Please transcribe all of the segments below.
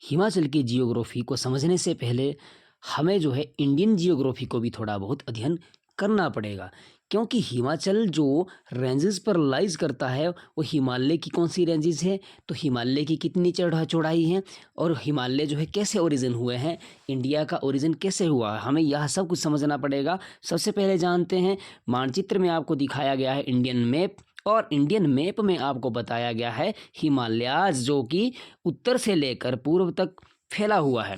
हिमाचल की जियोग्राफी को समझने से पहले हमें जो है इंडियन जियोग्राफी को भी थोड़ा बहुत अध्ययन करना पड़ेगा, क्योंकि हिमाचल जो रेंजेस पर लाइज करता है वो हिमालय की कौन सी रेंजेस है, तो हिमालय की कितनी चौड़ाई है और हिमालय जो है कैसे ओरिजिन हुए हैं, इंडिया का ओरिजिन कैसे हुआ, हमें यह सब कुछ समझना पड़ेगा। सबसे पहले जानते हैं, मानचित्र में आपको दिखाया गया है इंडियन मैप, और इंडियन मैप में आपको बताया गया है हिमालयाज जो कि उत्तर से लेकर पूर्व तक फैला हुआ है।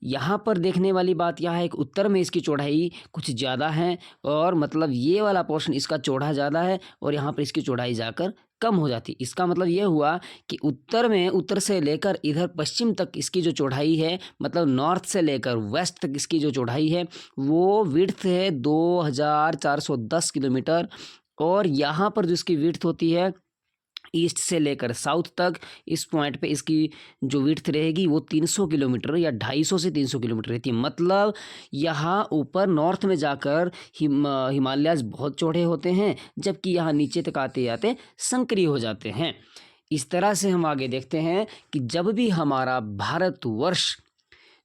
यहाँ पर देखने वाली बात यह है कि उत्तर में इसकी चौड़ाई कुछ ज़्यादा है, और मतलब ये वाला पोर्शन इसका चौड़ा ज़्यादा है और यहाँ पर इसकी चौड़ाई जाकर कम हो जाती। इसका मतलब ये हुआ कि उत्तर में, उत्तर से लेकर इधर पश्चिम तक इसकी जो चौड़ाई है, मतलब नॉर्थ से लेकर वेस्ट तक इसकी जो चौड़ाई है वो विड्थ है 2410 किलोमीटर, और यहाँ पर जो इसकी विड्थ होती है ईस्ट से लेकर साउथ तक, इस पॉइंट पे इसकी जो विड्थ रहेगी वो 300 किलोमीटर या 250 से 300 किलोमीटर रहती है। मतलब यहाँ ऊपर नॉर्थ में जाकर हिमालयाज बहुत चौड़े होते हैं, जबकि यहाँ नीचे तक आते आते संकरी हो जाते हैं। इस तरह से हम आगे देखते हैं कि जब भी हमारा भारतवर्ष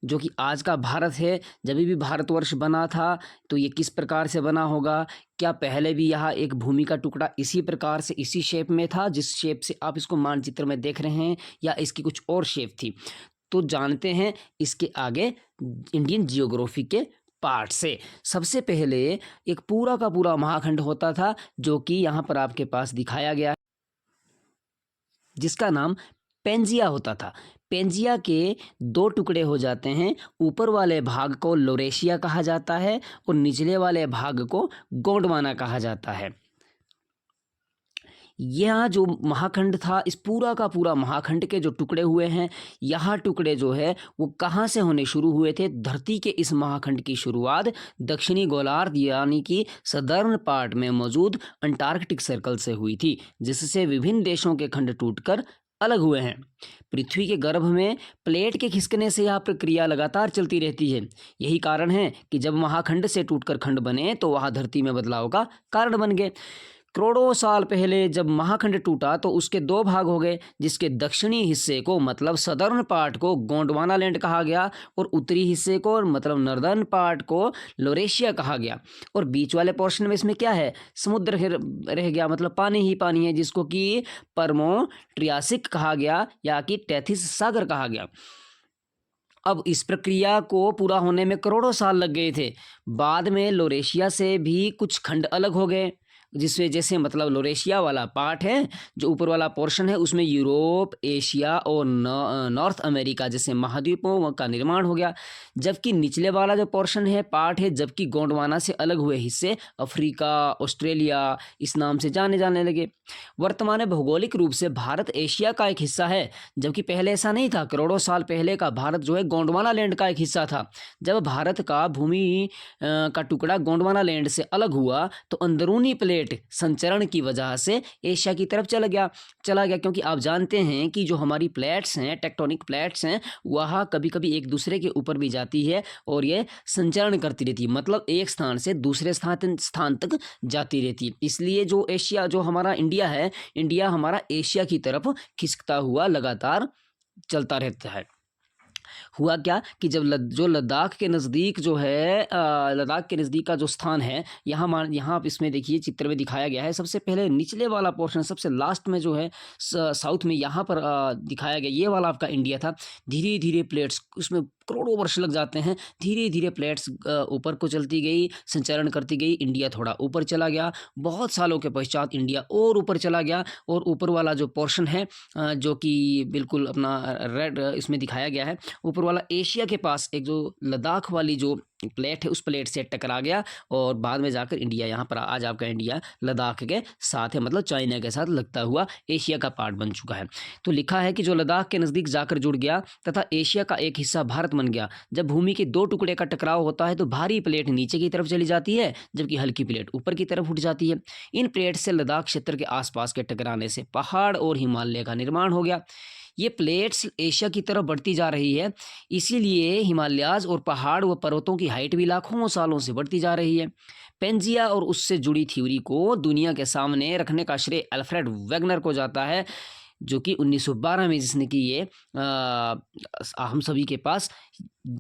जो कि आज का भारत है, जब भी भारतवर्ष बना था तो ये किस प्रकार से बना होगा, क्या पहले भी यहाँ एक भूमि का टुकड़ा इसी प्रकार से इसी शेप में था जिस शेप से आप इसको मानचित्र में देख रहे हैं, या इसकी कुछ और शेप थी? तो जानते हैं इसके आगे इंडियन जियोग्राफी के पार्ट से। सबसे पहले एक पूरा का पूरा महाखंड होता था जो कि यहाँ पर आपके पास दिखाया गया है, जिसका नाम पेंजिया होता था। पेंजिया के दो टुकड़े हो जाते हैं, ऊपर वाले भाग को लोरेशिया कहा जाता है और निचले वाले भाग को गोंडवाना कहा जाता है। यह जो महाखंड था, इस पूरा का पूरा महाखंड के जो टुकड़े हुए हैं, यह टुकड़े जो है वो कहाँ से होने शुरू हुए थे? धरती के इस महाखंड की शुरुआत दक्षिणी गोलार्ध यानी कि सदर्न पार्ट में मौजूद अंटार्कटिक सर्कल से हुई थी, जिससे विभिन्न देशों के खंड टूटकर अलग हुए हैं। पृथ्वी के गर्भ में प्लेट के खिसकने से यह प्रक्रिया लगातार चलती रहती है। यही कारण है कि जब महाखंड से टूटकर खंड बने तो वह धरती में बदलाव का कारण बन गए। करोड़ों साल पहले जब महाखंड टूटा तो उसके दो भाग हो गए, जिसके दक्षिणी हिस्से को मतलब सदर्न पार्ट को गोंडवाना लैंड कहा गया और उत्तरी हिस्से को मतलब नॉर्दर्न पार्ट को लोरेशिया कहा गया। और बीच वाले पोर्शन में इसमें क्या है? समुद्र रह गया, मतलब पानी ही पानी है, जिसको कि परमो ट्रियासिक कहा गया या कि टेथिस सागर कहा गया। अब इस प्रक्रिया को पूरा होने में करोड़ों साल लग गए थे। बाद में लोरेशिया से भी कुछ खंड अलग हो गए, जिसमें जैसे मतलब लोरेशिया वाला पार्ट है, जो ऊपर वाला पोर्शन है, उसमें यूरोप, एशिया और नॉर्थ अमेरिका जैसे महाद्वीपों का निर्माण हो गया। जबकि निचले वाला जो पोर्शन है, पार्ट है, जबकि गोंडवाना से अलग हुए हिस्से अफ्रीका, ऑस्ट्रेलिया इस नाम से जाने लगे। वर्तमान में भौगोलिक रूप से भारत एशिया का एक हिस्सा है, जबकि पहले ऐसा नहीं था। करोड़ों साल पहले का भारत जो है गोंडवाना लैंड का एक हिस्सा था। जब भारत का भूमि का टुकड़ा गोंडवाना लैंड से अलग हुआ तो अंदरूनी प्लेट संचरण की वजह से एशिया की तरफ चला गया, क्योंकि आप जानते हैं कि जो हमारी प्लेट्स हैं, टेक्टोनिक प्लेट्स हैं, वह कभी कभी एक दूसरे के ऊपर भी जाती है और ये संचरण करती रहती है, मतलब एक स्थान से दूसरे स्थान तक जाती रहती है। इसलिए जो एशिया, जो हमारा इंडिया है, इंडिया हमारा एशिया की तरफ खिसकता हुआ लगातार चलता रहता है। हुआ क्या कि जब जो लद्दाख के नज़दीक जो है, लद्दाख के नज़दीक का जो स्थान है, यहाँ आप इसमें देखिए चित्र में दिखाया गया है। सबसे पहले निचले वाला पोर्शन, सबसे लास्ट में जो है साउथ में, यहाँ पर दिखाया गया, ये वाला आपका इंडिया था। धीरे धीरे प्लेट्स, उसमें करोड़ों वर्ष लग जाते हैं, धीरे धीरे प्लेट्स ऊपर को चलती गई, संचरण करती गई, इंडिया थोड़ा ऊपर चला गया। बहुत सालों के पश्चात इंडिया और ऊपर चला गया, और ऊपर वाला जो पोर्शन है जो कि बिल्कुल अपना रेड इसमें दिखाया गया है, ऊपर वाला एशिया के पास एक जो लद्दाख वाली जो प्लेट है, उस प्लेट से टकरा गया, और बाद में जाकर इंडिया, यहाँ पर आज आपका इंडिया लद्दाख के साथ है, मतलब चाइना के साथ लगता हुआ एशिया का पार्ट बन चुका है। तो लिखा है कि जो लद्दाख के नज़दीक जाकर जुड़ गया तथा एशिया का एक हिस्सा भारत बन गया। जब भूमि के दो टुकड़े का टकराव होता है तो भारी प्लेट नीचे की तरफ चली जाती है, जबकि हल्की प्लेट ऊपर की तरफ उठ जाती है। इन प्लेट से लद्दाख क्षेत्र के आसपास के टकराने से पहाड़ और हिमालय का निर्माण हो गया। ये प्लेट्स एशिया की तरफ बढ़ती जा रही है, इसीलिए हिमालयाज और पहाड़ व पर्वतों की हाइट भी लाखों सालों से बढ़ती जा रही है। पेंजिया और उससे जुड़ी थ्योरी को दुनिया के सामने रखने का श्रेय अल्फ्रेड वेगनर को जाता है। जो कि 1912 में जिसने कि ये हम सभी के पास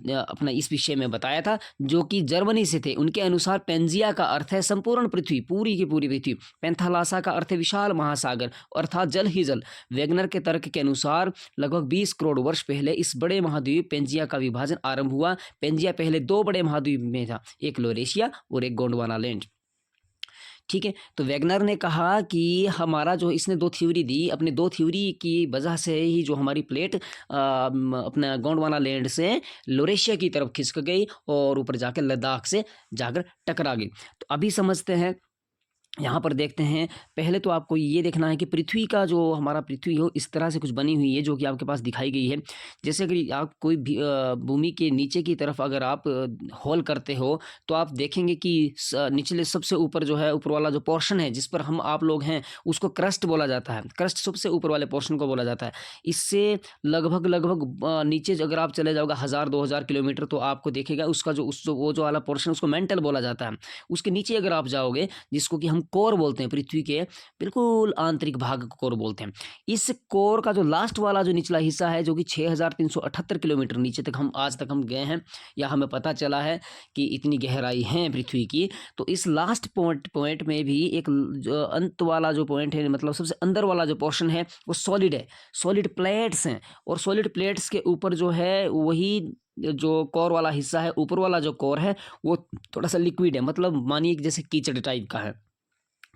अपना इस विषय में बताया था, जो कि जर्मनी से थे। उनके अनुसार पेंजिया का अर्थ है संपूर्ण पृथ्वी, पूरी की पूरी पृथ्वी। पैंथालासा का अर्थ है विशाल महासागर, अर्थात जल ही जल। वैगनर के तर्क के अनुसार लगभग 20 करोड़ वर्ष पहले इस बड़े महाद्वीप पेंजिया का विभाजन आरंभ हुआ। पेंजिया पहले 2 बड़े महाद्वीप में था, एक लोरेशिया और एक गोंडवाना लैंड। ठीक है, तो वैगनर ने कहा कि हमारा जो इसने 2 थ्योरी दी, अपने 2 थ्योरी की वजह से ही जो हमारी प्लेट अपना गोंडवाना लैंड से लोरेशिया की तरफ खिसक गई और ऊपर जाकर लद्दाख से जाकर टकरा गई। तो अभी समझते हैं, यहाँ पर देखते हैं। पहले तो आपको ये देखना है कि पृथ्वी का जो हमारा पृथ्वी हो इस तरह से कुछ बनी हुई है, जो कि आपके पास दिखाई गई है। जैसे अगर आप कोई भी भूमि के नीचे की तरफ अगर आप होल करते हो तो आप देखेंगे कि निचले सबसे ऊपर जो है, ऊपर वाला जो पोर्शन है जिस पर हम आप लोग हैं, उसको क्रस्ट बोला जाता है। क्रस्ट सबसे ऊपर वाले पोर्शन को बोला जाता है। इससे लगभग नीचे अगर आप चले जाओगे 1000-2000 किलोमीटर तो आपको देखेगा उसका वो जो वाला पोर्शन उसको मेंटल बोला जाता है। उसके नीचे अगर आप जाओगे, जिसको कि हम कोर बोलते हैं, पृथ्वी के बिल्कुल आंतरिक भाग को कोर बोलते हैं। इस कोर का जो लास्ट वाला जो निचला हिस्सा है, जो कि 6378 किलोमीटर नीचे तक हम आज तक हम गए हैं, या हमें पता चला है कि इतनी गहराई है पृथ्वी की। तो इस लास्ट पॉइंट में भी एक जो अंत वाला जो पॉइंट है, मतलब सबसे अंदर वाला जो पोर्शन है वो सॉलिड है, सॉलिड प्लेट्स हैं। और सॉलिड प्लेट्स के ऊपर जो है वही जो कोर वाला हिस्सा है, ऊपर वाला जो कोर है वो थोड़ा सा लिक्विड है, मतलब मानिए कि जैसे कीचड़ टाइप का है।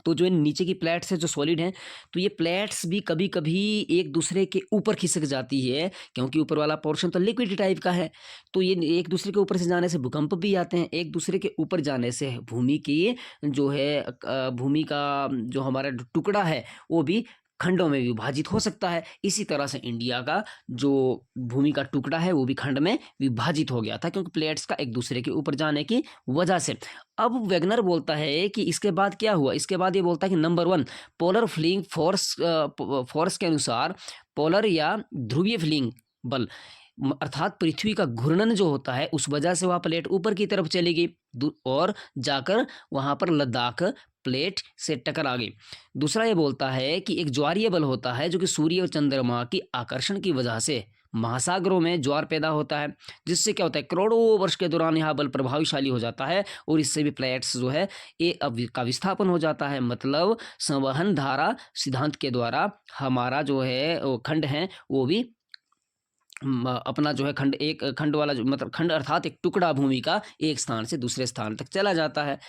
तो जो नीचे की प्लेट्स है जो सॉलिड हैं, तो ये प्लेट्स भी कभी कभी एक दूसरे के ऊपर खिसक जाती है, क्योंकि ऊपर वाला पोर्शन तो लिक्विड टाइप का है। तो ये एक दूसरे के ऊपर से जाने से भूकंप भी आते हैं, एक दूसरे के ऊपर जाने से भूमि की जो है भूमि का जो हमारा टुकड़ा है वो भी खंडों में विभाजित हो सकता है। इसी तरह से इंडिया का जो भूमि का टुकड़ा है वो भी खंड में विभाजित हो गया था, क्योंकि प्लेट्स का एक दूसरे के ऊपर जाने की वजह से। अब वैगनर बोलता है कि इसके बाद क्या हुआ। इसके बाद ये बोलता है कि नंबर 1, पोलर फ्लिंग फोर्स के अनुसार पोलर या ध्रुवीय फ्लिंग बल, अर्थात पृथ्वी का घूर्णन जो होता है उस वजह से वह प्लेट ऊपर की तरफ चली गई और जाकर वहां पर लद्दाख प्लेट से टकरा गई। दूसरा ये बोलता है कि एक ज्वारीय बल होता है जो कि सूर्य और चंद्रमा की आकर्षण की वजह से महासागरों में ज्वार पैदा होता है, जिससे क्या होता है करोड़ों वर्ष के दौरान यह बल प्रभावशाली हो जाता है और इससे भी प्लेट्स जो है का विस्थापन हो जाता है। मतलब संवहन धारा सिद्धांत के द्वारा हमारा जो है वो खंड है वो भी अपना जो है खंड वाला जो मतलब खंड अर्थात एक टुकड़ा भूमि का एक स्थान से दूसरे स्थान तक चला जाता है।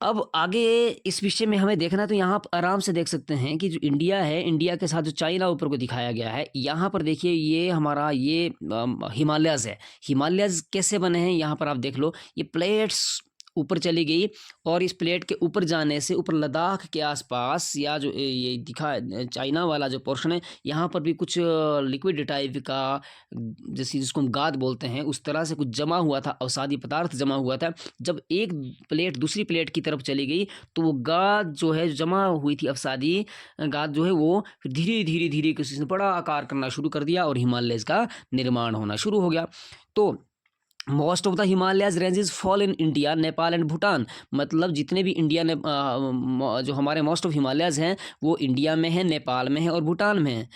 अब आगे इस विषय में हमें देखना है, तो यहाँ आप आराम से देख सकते हैं कि जो इंडिया है, इंडिया के साथ जो चाइना ऊपर को दिखाया गया है, यहाँ पर देखिए ये हमारा ये हिमालयस है। हिमालयस कैसे बने हैं यहाँ पर आप देख लो, ये प्लेट्स ऊपर चली गई और इस प्लेट के ऊपर जाने से ऊपर लद्दाख के आसपास या जो ये दिखा चाइना वाला जो पोर्शन है, यहाँ पर भी कुछ लिक्विड टाइप का जैसे जिसको हम गाद बोलते हैं उस तरह से कुछ जमा हुआ था, अवसादी पदार्थ जमा हुआ था। जब एक प्लेट दूसरी प्लेट की तरफ चली गई तो वो गाद जो है जमा हुई थी अवसादी गाद जो है वो धीरे धीरे किसी ने बड़ा आकार करना शुरू कर दिया और हिमालयस का निर्माण होना शुरू हो गया। तो most of the Himalayas ranges fall in India, Nepal and Bhutan. मतलब जितने भी इंडिया ने जो हमारे मोस्ट ऑफ हिमालयस हैं वो इंडिया में है, नेपाल में है और भूटान में है।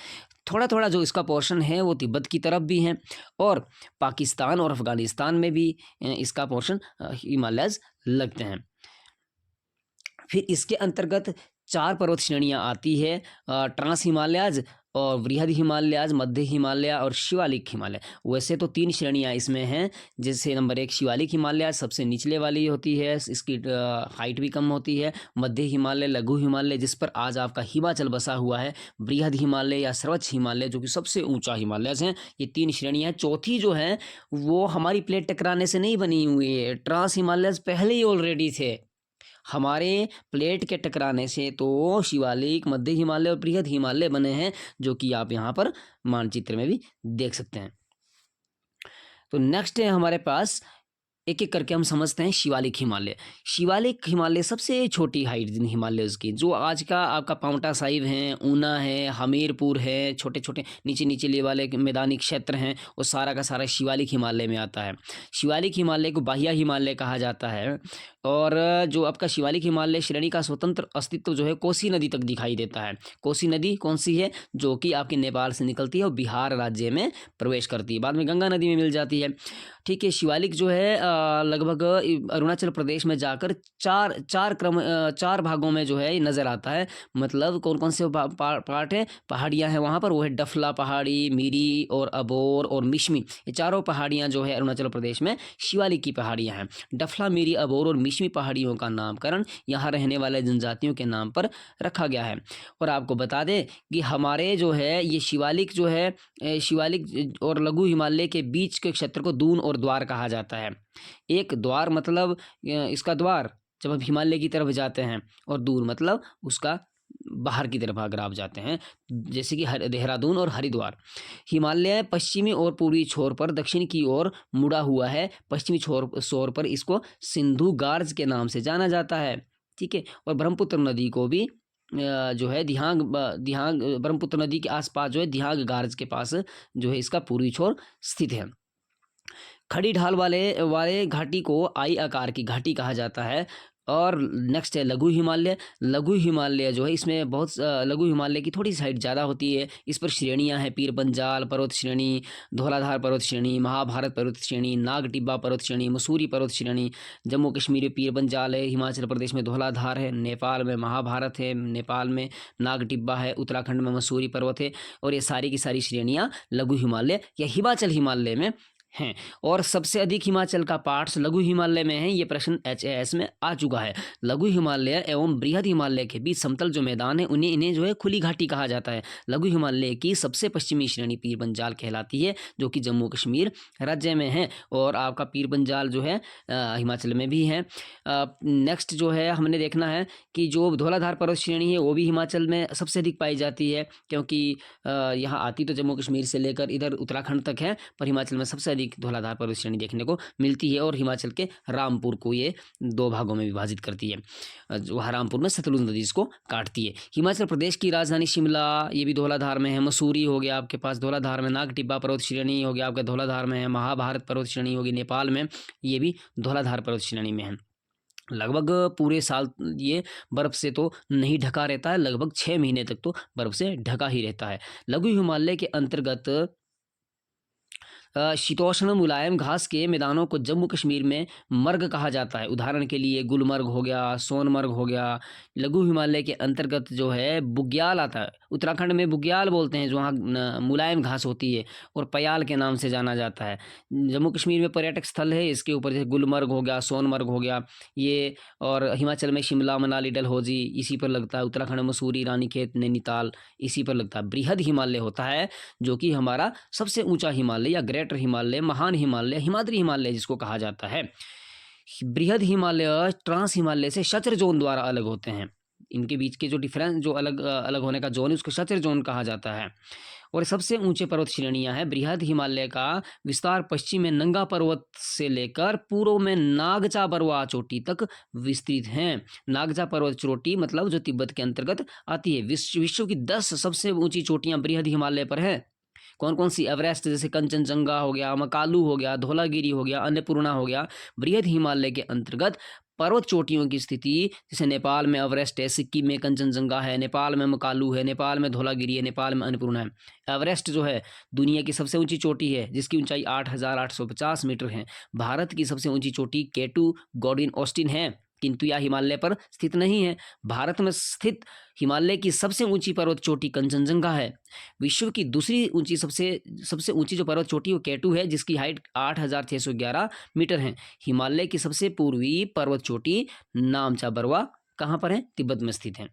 थोड़ा थोड़ा जो इसका पोर्शन है वो तिब्बत की तरफ भी है और पाकिस्तान और अफगानिस्तान में भी इसका पोर्शन हिमालयस लगते हैं। फिर इसके अंतर्गत 4 पर्वत श्रेणियाँ आती है, ट्रांस हिमालयज और बृहद हिमालयज, मध्य हिमालय और शिवालिक हिमालय। वैसे तो 3 श्रेणियाँ इसमें हैं, जैसे नंबर 1 शिवालिक हिमालय सबसे निचले वाली होती है, इसकी हाइट भी कम होती है। मध्य हिमालय, लघु हिमालय जिस पर आज आपका हिमाचल बसा हुआ है, बृहद हिमालय या सर्वोच्च हिमालय जो कि सबसे ऊंचा हिमालय हैं। ये 3 श्रेणियाँ हैं। चौथी जो है वो हमारी प्लेट टकराने से नहीं बनी हुई है, ट्रांस हिमालयज पहले ही ऑलरेडी थे। हमारे प्लेट के टकराने से तो शिवालिक, मध्य हिमालय और बृहद हिमालय बने हैं, जो कि आप यहाँ पर मानचित्र में भी देख सकते हैं। तो नेक्स्ट है हमारे पास, एक एक करके हम समझते हैं शिवालिक हिमालय। शिवालिक हिमालय सबसे छोटी हाइट हिमालयस की, जो आज का आपका पाउंटा साहिब है, ऊना है, हमीरपुर है, छोटे छोटे नीचे नीचे वाले मैदानी क्षेत्र हैं, वो सारा का सारा शिवालिक हिमालय में आता है। शिवालिक हिमालय को बाह्य हिमालय कहा जाता है और जो आपका शिवालिक हिमालय श्रेणी का स्वतंत्र अस्तित्व जो है कोसी नदी तक दिखाई देता है। कोसी नदी कौन सी है? जो कि आपके नेपाल से निकलती है और बिहार राज्य में प्रवेश करती है, बाद में गंगा नदी में मिल जाती है। ठीक है, शिवालिक जो है लगभग अरुणाचल प्रदेश में जाकर चार भागों में जो है ये नज़र आता है। मतलब कौन कौन से पार्ट है, पहाड़ियाँ हैं वहाँ पर, वो है डफला पहाड़ी, मीरी और अबोर और मिश्मी। ये चारों पहाड़ियाँ जो है अरुणाचल प्रदेश में शिवालिक की पहाड़ियाँ हैं। डफला, मीरी, अबोर और मिश्मी पहाड़ियों का नामकरण यहाँ रहने वाले जनजातियों के नाम पर रखा गया है। और आपको बता दें कि हमारे जो है ये शिवालिक जो है शिवालिक और लघु हिमालय के बीच के क्षेत्र को दून और द्वार कहा जाता है। एक द्वार मतलब इसका द्वार जब हम हिमालय की तरफ जाते हैं, और दूर मतलब उसका बाहर की तरफ अगर आप जाते हैं, जैसे कि देहरादून और हरिद्वार। हिमालय पश्चिमी और पूर्वी छोर पर दक्षिण की ओर मुड़ा हुआ है। पश्चिमी छोर पर इसको सिंधु गार्ज के नाम से जाना जाता है। ठीक है, और ब्रह्मपुत्र नदी को भी जो है दिहांग ब्रह्मपुत्र नदी के आसपास जो है दिहांग गार्ज के पास जो है इसका पूर्वी छोर स्थित है। खड़ी ढाल वाले घाटी को आई आकार की घाटी कहा जाता है। और नेक्स्ट है लघु हिमालय। लघु हिमालय जो है इसमें बहुत लघु हिमालय की थोड़ी सी हाइट ज़्यादा होती है। इस पर श्रेणियां हैं, पीर पंजाल पर्वत श्रेणी, धौलाधार पर्वत श्रेणी, महाभारत पर्वत श्रेणी, नाग टिब्बा पर्वत श्रेणी, मसूरी पर्वत श्रेणी। जम्मू कश्मीर में पीर पंजाल है, हिमाचल प्रदेश में धौलाधार है, नेपाल में महाभारत है, नेपाल में नाग टिब्बा है, उत्तराखंड में मसूरी पर्वत है। और ये सारी की सारी श्रेणियाँ लघु हिमालय या हिमाचल हिमालय में हैं। और सबसे अधिक हिमाचल का पार्ट्स लघु हिमालय में है। ये प्रश्न HAS में आ चुका है। लघु हिमालय एवं बृहद हिमालय के बीच समतल जो मैदान है इन्हें जो है खुली घाटी कहा जाता है। लघु हिमालय की सबसे पश्चिमी श्रेणी पीर पंजाल कहलाती है, जो कि जम्मू कश्मीर राज्य में है। और आपका पीर पंजाल जो है हिमाचल में भी है। नेक्स्ट जो है हमने देखना है कि जो धौलाधार पर्वत श्रेणी है वो भी हिमाचल में सबसे अधिक पाई जाती है, क्योंकि यहाँ आती तो जम्मू कश्मीर से लेकर इधर उत्तराखंड तक है, पर हिमाचल में सबसे अधिक धौलाधार पर्वत श्रेणी देखने को मिलती है। और हिमाचल के रामपुर को ये दो भागों में विभाजित करती है। जो रामपुर में सतलुज नदी इसको काटती है। हिमाचल प्रदेश की राजधानी शिमला, ये भी धौलाधार में है। मसूरी हो गया आपके पास धौलाधार में। नाग टिब्बा पर्वत श्रेणी हो गया आपका धौलाधार में है। महाभारत पर्वत श्रेणी होगी नेपाल में, ये भी धौलाधार पर्वत श्रेणी में है। लगभग पूरे साल ये बर्फ़ से तो नहीं ढका रहता है, लगभग 6 महीने तक तो बर्फ़ से ढका ही रहता है। लघु हिमालय के अंतर्गत शीतोष्ण मुलायम घास के मैदानों को जम्मू कश्मीर में मर्ग कहा जाता है। उदाहरण के लिए गुलमर्ग हो गया, सोनमर्ग हो गया। लघु हिमालय के अंतर्गत जो है बुग्याल आता है, उत्तराखंड में बुग्याल बोलते हैं, जो वहाँ मुलायम घास होती है और पयाल के नाम से जाना जाता है। जम्मू कश्मीर में पर्यटक स्थल है इसके ऊपर, जैसे गुलमर्ग हो गया, सोनमर्ग हो गया ये। और हिमाचल में शिमला, मनाली, डलहौजी इसी पर लगता है। उत्तराखंड में मसूरी, रानीखेत, नैनीताल इसी पर लगता है। बृहद हिमालय होता है जो कि हमारा सबसे ऊंचा हिमालय या ग्रेटर हिमालय, महान हिमालय, हिमाद्री हिमालय जिसको कहा जाता है। बृहद हिमालय ट्रांस हिमालय से शचर जोन द्वारा अलग होते हैं। इनके बीच के जो डिफरेंस, जो अलग अलग होने का जोन है, उसको शचर जोन कहा जाता है। और सबसे ऊंचे पर्वत श्रेणियां हैं। बृहद हिमालय का विस्तार पश्चिम में नंगा पर्वत से लेकर पूर्व में नागचा बरवा चोटी तक विस्तृत है। नागचा पर्वत चोटी मतलब जो तिब्बत के अंतर्गत आती है। विश्व की 10 सबसे ऊंची चोटियां बृहद हिमालय पर है। कौन कौन सी? एवरेस्ट, जैसे कंचनजंगा हो गया, मकालू हो गया, धौलागिरी हो गया, अन्नपूर्णा हो गया। बृहद हिमालय के अंतर्गत पर्वत चोटियों की स्थिति, जैसे नेपाल में एवरेस्ट है, सिक्किम में कंचनजंगा है, नेपाल में मकालू है, नेपाल में धौलागिरी है, नेपाल में अन्नपूर्णा है। एवरेस्ट जो है दुनिया की सबसे ऊंची चोटी है, जिसकी ऊंचाई 8,850 मीटर है। भारत की सबसे ऊंची चोटी K2 गॉडविन ऑस्टिन है, किंतु यह हिमालय पर स्थित नहीं है। भारत में स्थित हिमालय की सबसे ऊंची पर्वत चोटी कंचनजंगा है। विश्व की दूसरी ऊंची सबसे ऊंची जो पर्वत चोटी वो K2 है, जिसकी हाइट 8,611 मीटर है। हिमालय की सबसे पूर्वी पर्वत चोटी नामचा बरवा कहाँ पर है? तिब्बत में स्थित है।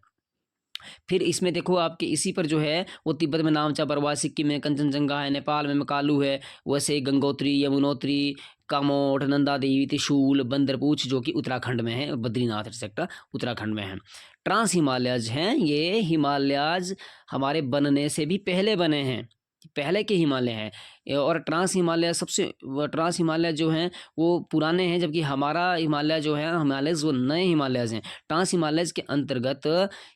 फिर इसमें देखो आपके इसी पर जो है वो तिब्बत में नामचा बरवा, सिक्किम में कंचनजंगा है, नेपाल में मकालू है, वैसे गंगोत्री, यमुनोत्री, कामोठ, नंदा देवी, त्रिशूल, बंदरपूछ जो कि उत्तराखंड में है, बद्रीनाथ सेक्टर उत्तराखंड में है। ट्रांस हिमालयज हैं, ये हिमालयज हमारे बनने से भी पहले बने हैं। पहले के हिमालय हैं और ट्रांस हिमालय जो हैं वो पुराने हैं, जबकि हमारा हिमालय जो है हिमालयज़ वो नए हिमालयज़ हैं। ट्रांस हिमालयज़ के अंतर्गत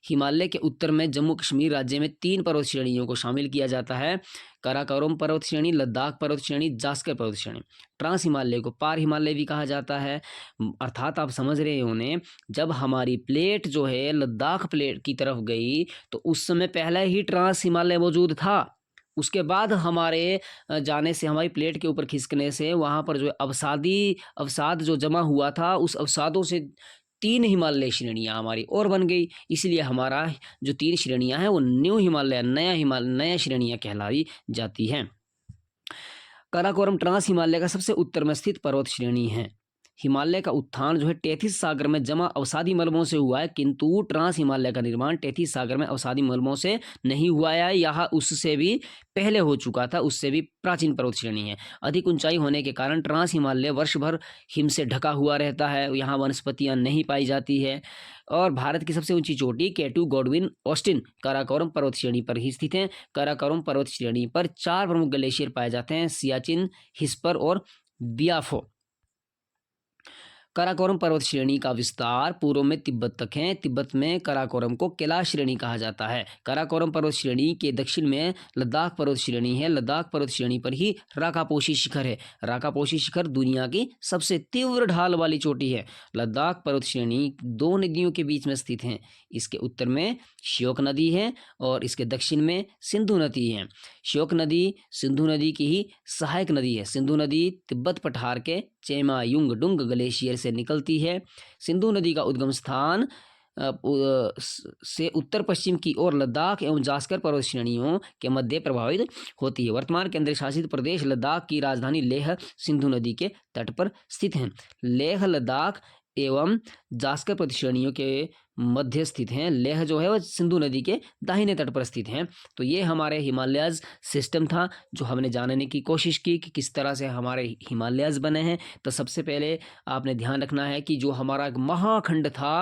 हिमालय के उत्तर में जम्मू कश्मीर राज्य में 3 पर्वत श्रेणियों को शामिल किया जाता है: काराकोरम पर्वत श्रेणी, लद्दाख पर्वत श्रेणी, जास्कर पर्वत श्रेणी। ट्रांस हिमालय को पार हिमालय भी कहा जाता है। अर्थात आप समझ रहे होंगे, जब हमारी प्लेट जो है लद्दाख प्लेट की तरफ गई तो उस समय पहले ही ट्रांस हिमालय मौजूद था। उसके बाद हमारे जाने से, हमारी प्लेट के ऊपर खिसकने से वहाँ पर जो है अवसाद जो जमा हुआ था, उस अवसादों से 3 हिमालय श्रेणियाँ हमारी और बन गई। इसलिए हमारा जो 3 श्रेणियाँ हैं वो न्यू हिमालय, नया श्रेणियाँ कहलाई जाती हैं। काराकोरम ट्रांस हिमालय का सबसे उत्तर में स्थित पर्वत श्रेणी है। हिमालय का उत्थान जो है टेथिस सागर में जमा अवसादी मलबों से हुआ है, किंतु ट्रांस हिमालय का निर्माण टेथिस सागर में अवसादी मलबों से नहीं हुआ है। यह उससे भी पहले हो चुका था, उससे भी प्राचीन पर्वत श्रेणी है। अधिक ऊंचाई होने के कारण ट्रांस हिमालय वर्ष भर हिम से ढका हुआ रहता है, यहाँ वनस्पतियाँ नहीं पाई जाती है। और भारत की सबसे ऊंची चोटी केटू, गॉडविन, ऑस्टिन काराकोरम पर्वत श्रेणी पर ही स्थित है। काराकोरम पर्वत श्रेणी पर 4 प्रमुख ग्लेशियर पाए जाते हैं: सियाचिन, हिस्पर और बियाफो। काराकोरम पर्वत श्रेणी का विस्तार पूर्व में तिब्बत तक है। तिब्बत में काराकोरम को कैलाश श्रेणी कहा जाता है। काराकोरम पर्वत श्रेणी के दक्षिण में लद्दाख पर्वत श्रेणी है। लद्दाख पर्वत श्रेणी पर ही राकापोशी शिखर है। राकापोशी शिखर दुनिया की सबसे तीव्र ढाल वाली चोटी है। लद्दाख पर्वत श्रेणी 2 नदियों के बीच में स्थित है। इसके उत्तर में श्योक नदी है और इसके दक्षिण में सिंधु नदी है। श्योक नदी सिंधु नदी की ही सहायक नदी है। सिंधु नदी तिब्बत पठार के चेमायुंगडुंग ग्लेशियर से निकलती है। सिंधु नदी का उद्गम स्थान से उत्तर पश्चिम की ओर लद्दाख एवं जास्कर पर्वत श्रेणियों के मध्य प्रभावित होती है। वर्तमान केंद्र शासित प्रदेश लद्दाख की राजधानी लेह सिंधु नदी के तट पर स्थित है। लेह लद्दाख एवं जास्कर पर्वत श्रेणियों के मध्य स्थित हैं। लेह जो है वह सिंधु नदी के दाहिने तट पर स्थित हैं। तो ये हमारे हिमालयज सिस्टम था जो हमने जानने की कोशिश की कि किस तरह से हमारे हिमालयज बने हैं। तो सबसे पहले आपने ध्यान रखना है कि जो हमारा एक महाखंड था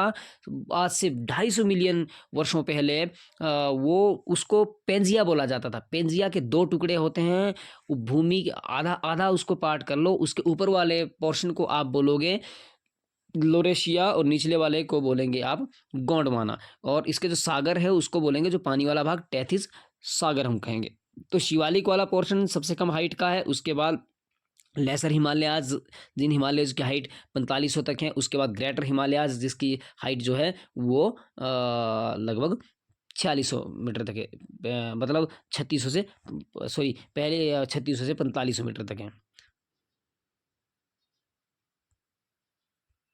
आज से 250 मिलियन वर्षों पहले, वो उसको पेंजिया बोला जाता था। पेंजिया के 2 टुकड़े होते हैं। भूमि के आधा उसको पार्ट कर लो, उसके ऊपर वाले पोर्शन को आप बोलोगे लोरेशिया और निचले वाले को बोलेंगे आप गोंडवाना, और इसके जो सागर है उसको बोलेंगे, जो पानी वाला भाग, टेथिस सागर हम कहेंगे। तो शिवालिक वाला पोर्शन सबसे कम हाइट का है। उसके बाद लेसर हिमालयाज, जिन हिमालयज की हाइट 4500 तक है। उसके बाद ग्रेटर हिमालयाज जिसकी हाइट जो है वो लगभग 4600 मीटर तक है, मतलब 3600 से 4500 मीटर तक है।